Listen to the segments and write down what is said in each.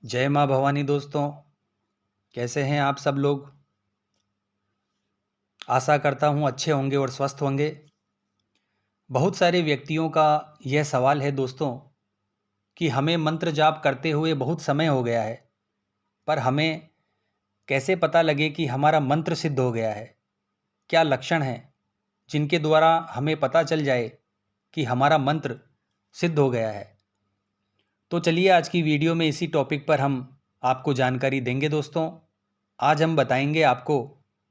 जय माँ भवानी दोस्तों। कैसे हैं आप सब लोग। आशा करता हूँ अच्छे होंगे और स्वस्थ होंगे। बहुत सारे व्यक्तियों का यह सवाल है दोस्तों कि हमें मंत्र जाप करते हुए बहुत समय हो गया है, पर हमें कैसे पता लगे कि हमारा मंत्र सिद्ध हो गया है। क्या लक्षण हैं जिनके द्वारा हमें पता चल जाए कि हमारा मंत्र सिद्ध हो गया है। तो चलिए आज की वीडियो में इसी टॉपिक पर हम आपको जानकारी देंगे दोस्तों। आज हम बताएंगे आपको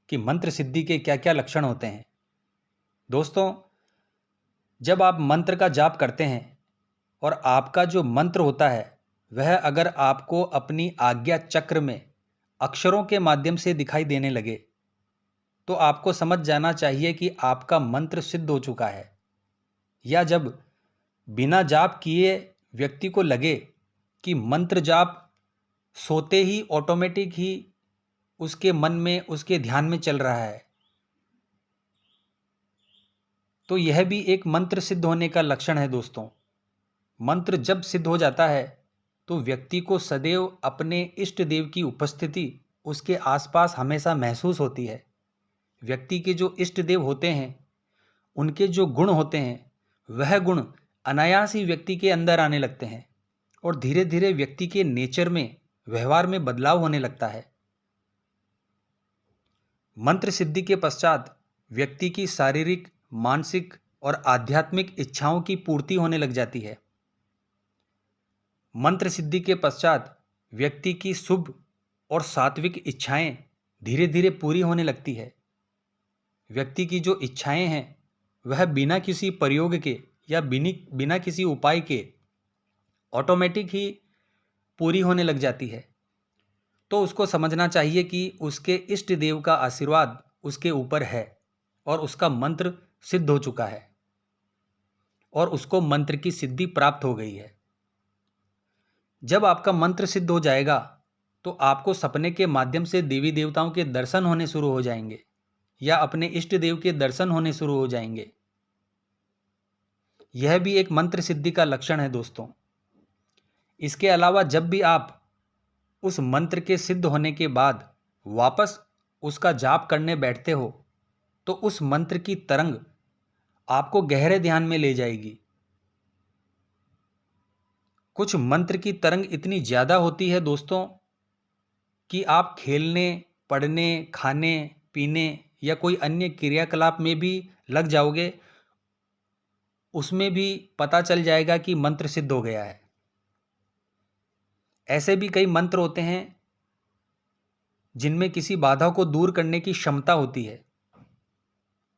कि मंत्र सिद्धि के क्या क्या लक्षण होते हैं। दोस्तों, जब आप मंत्र का जाप करते हैं और आपका जो मंत्र होता है वह अगर आपको अपनी आज्ञा चक्र में अक्षरों के माध्यम से दिखाई देने लगे तो आपको समझ जाना चाहिए कि आपका मंत्र सिद्ध हो चुका है। या जब बिना जाप किए व्यक्ति को लगे कि मंत्र जाप सोते ही ऑटोमेटिक ही उसके मन में उसके ध्यान में चल रहा है, तो यह भी एक मंत्र सिद्ध होने का लक्षण है दोस्तों। मंत्र जब सिद्ध हो जाता है तो व्यक्ति को सदैव अपने इष्ट देव की उपस्थिति उसके आसपास हमेशा महसूस होती है। व्यक्ति के जो इष्ट देव होते हैं उनके जो गुण होते हैं वह गुण अनायास ही व्यक्ति के अंदर आने लगते हैं और धीरे धीरे व्यक्ति के नेचर में व्यवहार में बदलाव होने लगता है। मंत्र सिद्धि के पश्चात व्यक्ति की शारीरिक, मानसिक और आध्यात्मिक इच्छाओं की पूर्ति होने लग जाती है। मंत्र सिद्धि के पश्चात व्यक्ति की शुभ और सात्विक इच्छाएं धीरे धीरे पूरी होने लगती है। व्यक्ति की जो इच्छाएं हैं वह बिना किसी प्रयोग के या बिना किसी उपाय के ऑटोमेटिक ही पूरी होने लग जाती है। तो उसको समझना चाहिए कि उसके इष्ट देव का आशीर्वाद उसके ऊपर है और उसका मंत्र सिद्ध हो चुका है और उसको मंत्र की सिद्धि प्राप्त हो गई है। जब आपका मंत्र सिद्ध हो जाएगा तो आपको सपने के माध्यम से देवी देवताओं के दर्शन होने शुरू हो जाएंगे या अपने इष्ट देव के दर्शन होने शुरू हो जाएंगे। यह भी एक मंत्र सिद्धि का लक्षण है दोस्तों। इसके अलावा जब भी आप उस मंत्र के सिद्ध होने के बाद वापस उसका जाप करने बैठते हो तो उस मंत्र की तरंग आपको गहरे ध्यान में ले जाएगी। कुछ मंत्र की तरंग इतनी ज़्यादा होती है दोस्तों कि आप खेलने, पढ़ने, खाने, पीने या कोई अन्य क्रियाकलाप में भी लग जाओगे, उसमें भी पता चल जाएगा कि मंत्र सिद्ध हो गया है। ऐसे भी कई मंत्र होते हैं जिनमें किसी बाधा को दूर करने की क्षमता होती है,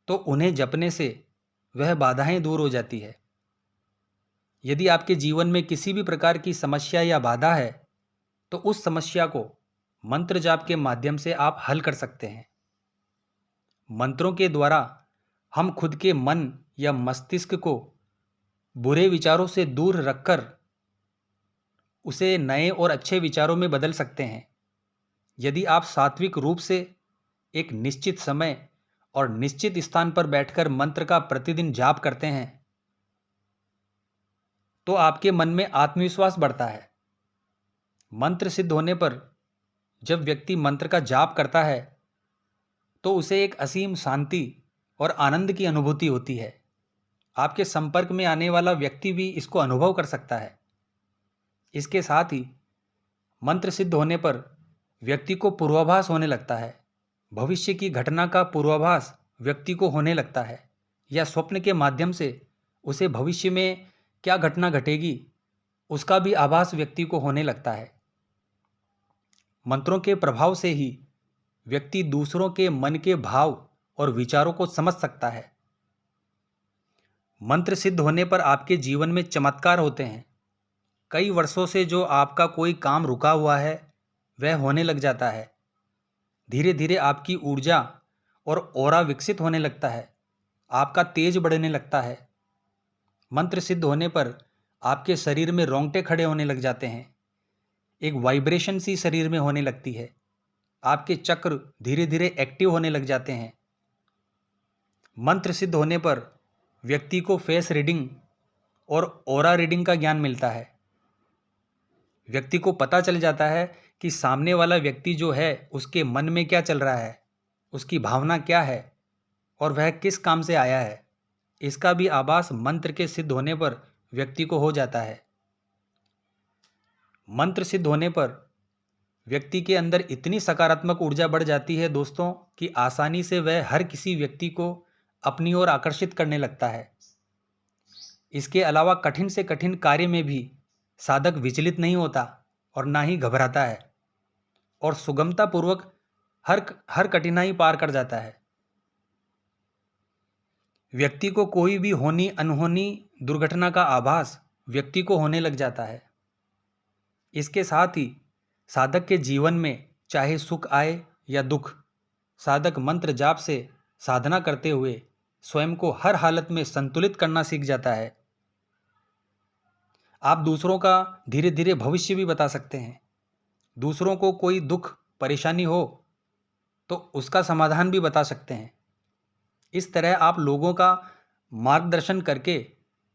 तो उन्हें जपने से वह बाधाएं दूर हो जाती है। यदि आपके जीवन में किसी भी प्रकार की समस्या या बाधा है तो उस समस्या को मंत्र जाप के माध्यम से आप हल कर सकते हैं। मंत्रों के द्वारा हम खुद के मन या मस्तिष्क को बुरे विचारों से दूर रखकर उसे नए और अच्छे विचारों में बदल सकते हैं। यदि आप सात्विक रूप से एक निश्चित समय और निश्चित स्थान पर बैठकर मंत्र का प्रतिदिन जाप करते हैं तो आपके मन में आत्मविश्वास बढ़ता है। मंत्र सिद्ध होने पर जब व्यक्ति मंत्र का जाप करता है तो उसे एक असीम शांति और आनंद की अनुभूति होती है। आपके संपर्क में आने वाला व्यक्ति भी इसको अनुभव कर सकता है। इसके साथ ही मंत्र सिद्ध होने पर व्यक्ति को पूर्वाभास होने लगता है। भविष्य की घटना का पूर्वाभास व्यक्ति को होने लगता है या स्वप्न के माध्यम से उसे भविष्य में क्या घटना घटेगी उसका भी आभास व्यक्ति को होने लगता है। मंत्रों के प्रभाव से ही व्यक्ति दूसरों के मन के भाव और विचारों को समझ सकता है। मंत्र सिद्ध होने पर आपके जीवन में चमत्कार होते हैं। कई वर्षों से जो आपका कोई काम रुका हुआ है वह होने लग जाता है। धीरे धीरे आपकी ऊर्जा और ऑरा विकसित होने लगता है। आपका तेज बढ़ने लगता है। मंत्र सिद्ध होने पर आपके शरीर में रोंगटे खड़े होने लग जाते हैं। एक वाइब्रेशन सी शरीर में होने लगती है। आपके चक्र धीरे धीरे एक्टिव होने लग जाते हैं। मंत्र सिद्ध होने पर व्यक्ति को फेस रीडिंग और ऑरा रीडिंग का ज्ञान मिलता है। व्यक्ति को पता चल जाता है कि सामने वाला व्यक्ति जो है उसके मन में क्या चल रहा है, उसकी भावना क्या है और वह किस काम से आया है। इसका भी आभास मंत्र के सिद्ध होने पर व्यक्ति को हो जाता है। मंत्र सिद्ध होने पर व्यक्ति के अंदर इतनी सकारात्मक ऊर्जा बढ़ जाती है दोस्तों कि आसानी से वह हर किसी व्यक्ति को अपनी ओर आकर्षित करने लगता है। इसके अलावा कठिन से कठिन कार्य में भी साधक विचलित नहीं होता और ना ही घबराता है और सुगमता पूर्वक हर कठिनाई पार कर जाता है। व्यक्ति को कोई भी होनी अनहोनी दुर्घटना का आभास व्यक्ति को होने लग जाता है। इसके साथ ही साधक के जीवन में चाहे सुख आए या दुख, साधक मंत्र जाप से साधना करते हुए स्वयं को हर हालत में संतुलित करना सीख जाता है। आप दूसरों का धीरे धीरे भविष्य भी बता सकते हैं। दूसरों को कोई दुख परेशानी हो तो उसका समाधान भी बता सकते हैं। इस तरह आप लोगों का मार्गदर्शन करके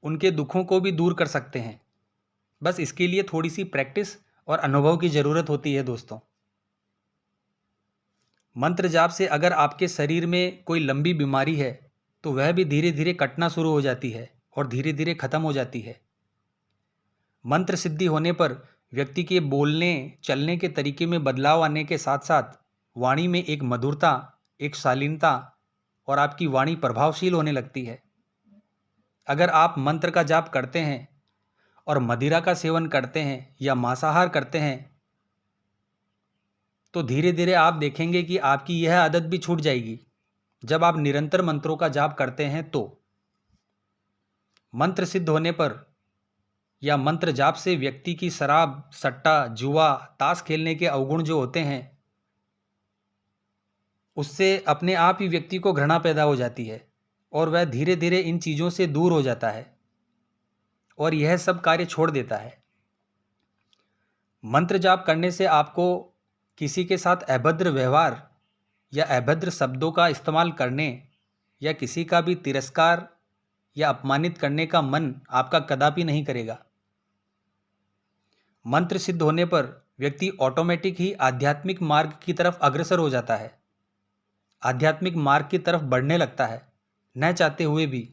उनके दुखों को भी दूर कर सकते हैं। बस इसके लिए थोड़ी सी प्रैक्टिस और अनुभव की ज़रूरत होती है दोस्तों। मंत्र जाप से अगर आपके शरीर में कोई लंबी बीमारी है तो वह भी धीरे धीरे कटना शुरू हो जाती है और धीरे धीरे खत्म हो जाती है। मंत्र सिद्धि होने पर व्यक्ति के बोलने चलने के तरीके में बदलाव आने के साथ साथ वाणी में एक मधुरता, एक शालीनता और आपकी वाणी प्रभावशील होने लगती है। अगर आप मंत्र का जाप करते हैं और मदिरा का सेवन करते हैं या मांसाहार करते हैं तो धीरे धीरे आप देखेंगे कि आपकी यह आदत भी छूट जाएगी। जब आप निरंतर मंत्रों का जाप करते हैं तो मंत्र सिद्ध होने पर या मंत्र जाप से व्यक्ति की शराब, सट्टा, जुआ, ताश खेलने के अवगुण जो होते हैं उससे अपने आप ही व्यक्ति को घृणा पैदा हो जाती है और वह धीरे धीरे इन चीज़ों से दूर हो जाता है और यह सब कार्य छोड़ देता है। मंत्र जाप करने से आपको किसी के साथ अभद्र व्यवहार या अभद्र शब्दों का इस्तेमाल करने या किसी का भी तिरस्कार या अपमानित करने का मन आपका कदापि नहीं करेगा। मंत्र सिद्ध होने पर व्यक्ति ऑटोमेटिक ही आध्यात्मिक मार्ग की तरफ अग्रसर हो जाता है, आध्यात्मिक मार्ग की तरफ बढ़ने लगता है, न चाहते हुए भी।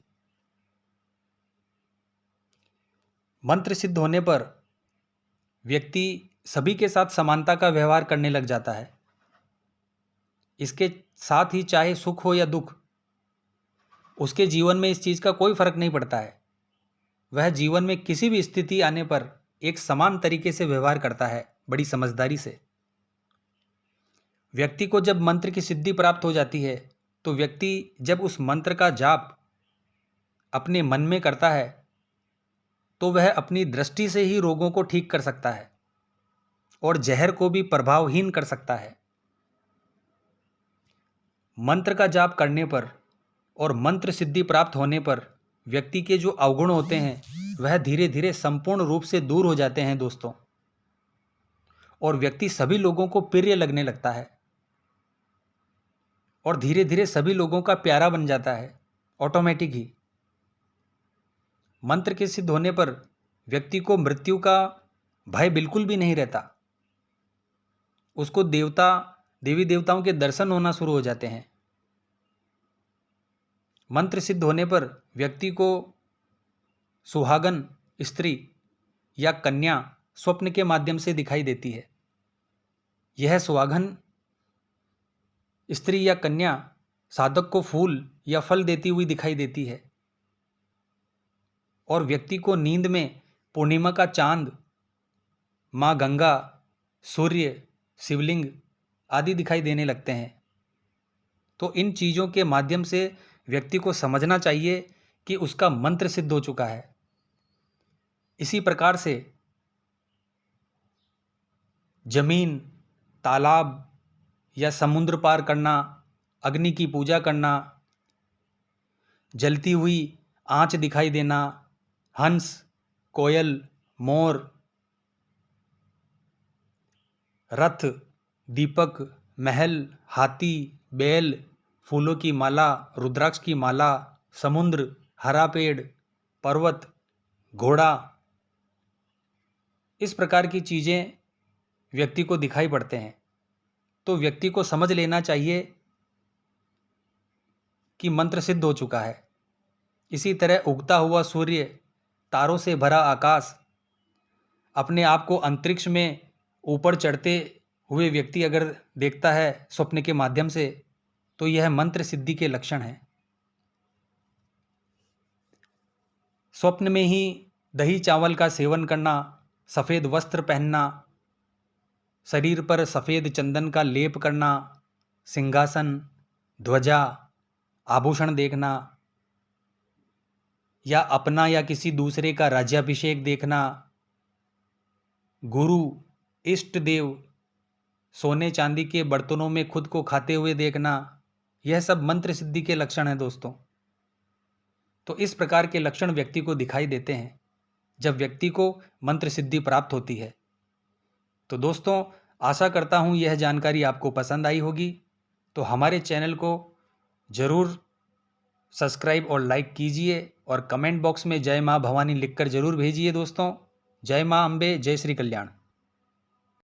मंत्र सिद्ध होने पर व्यक्ति सभी के साथ समानता का व्यवहार करने लग जाता है। इसके साथ ही चाहे सुख हो या दुख, उसके जीवन में इस चीज़ का कोई फर्क नहीं पड़ता है। वह जीवन में किसी भी स्थिति आने पर एक समान तरीके से व्यवहार करता है, बड़ी समझदारी से। व्यक्ति को जब मंत्र की सिद्धि प्राप्त हो जाती है तो व्यक्ति जब उस मंत्र का जाप अपने मन में करता है तो वह अपनी दृष्टि से ही रोगों को ठीक कर सकता है और जहर को भी प्रभावहीन कर सकता है। मंत्र का जाप करने पर और मंत्र सिद्धि प्राप्त होने पर व्यक्ति के जो अवगुण होते हैं वह धीरे धीरे संपूर्ण रूप से दूर हो जाते हैं दोस्तों, और व्यक्ति सभी लोगों को प्रिय लगने लगता है और धीरे धीरे सभी लोगों का प्यारा बन जाता है ऑटोमेटिक ही। मंत्र के सिद्ध होने पर व्यक्ति को मृत्यु का भय बिल्कुल भी नहीं रहता। उसको देवी देवताओं के दर्शन होना शुरू हो जाते हैं। मंत्र सिद्ध होने पर व्यक्ति को सुहागन स्त्री या कन्या स्वप्न के माध्यम से दिखाई देती है। यह सुहागन स्त्री या कन्या साधक को फूल या फल देती हुई दिखाई देती है और व्यक्ति को नींद में पूर्णिमा का चांद, माँ गंगा, सूर्य, शिवलिंग आदि दिखाई देने लगते हैं। तो इन चीज़ों के माध्यम से व्यक्ति को समझना चाहिए कि उसका मंत्र सिद्ध हो चुका है। इसी प्रकार से जमीन, तालाब या समुद्र पार करना, अग्नि की पूजा करना, जलती हुई आंच दिखाई देना, हंस, कोयल, मोर, रथ, दीपक, महल, हाथी, बैल, फूलों की माला, रुद्राक्ष की माला, समुद्र, हरा पेड़, पर्वत, घोड़ा, इस प्रकार की चीज़ें व्यक्ति को दिखाई पड़ते हैं, तो व्यक्ति को समझ लेना चाहिए कि मंत्र सिद्ध हो चुका है। इसी तरह उगता हुआ सूर्य, तारों से भरा आकाश, अपने आप को अंतरिक्ष में ऊपर चढ़ते हुए व्यक्ति अगर देखता है स्वप्न के माध्यम से, तो यह मंत्र सिद्धि के लक्षण हैं। स्वप्न में ही दही चावल का सेवन करना, सफ़ेद वस्त्र पहनना, शरीर पर सफ़ेद चंदन का लेप करना, सिंहासन, ध्वजा, आभूषण देखना, या अपना या किसी दूसरे का राज्याभिषेक देखना, गुरु, इष्ट देव, सोने चांदी के बर्तनों में खुद को खाते हुए देखना, यह सब मंत्र सिद्धि के लक्षण हैं दोस्तों। तो इस प्रकार के लक्षण व्यक्ति को दिखाई देते हैं जब व्यक्ति को मंत्र सिद्धि प्राप्त होती है। तो दोस्तों, आशा करता हूँ यह जानकारी आपको पसंद आई होगी। तो हमारे चैनल को ज़रूर सब्सक्राइब और लाइक कीजिए और कमेंट बॉक्स में जय माँ भवानी लिखकर ज़रूर भेजिए दोस्तों। जय माँ अम्बे, जय श्री कल्याण।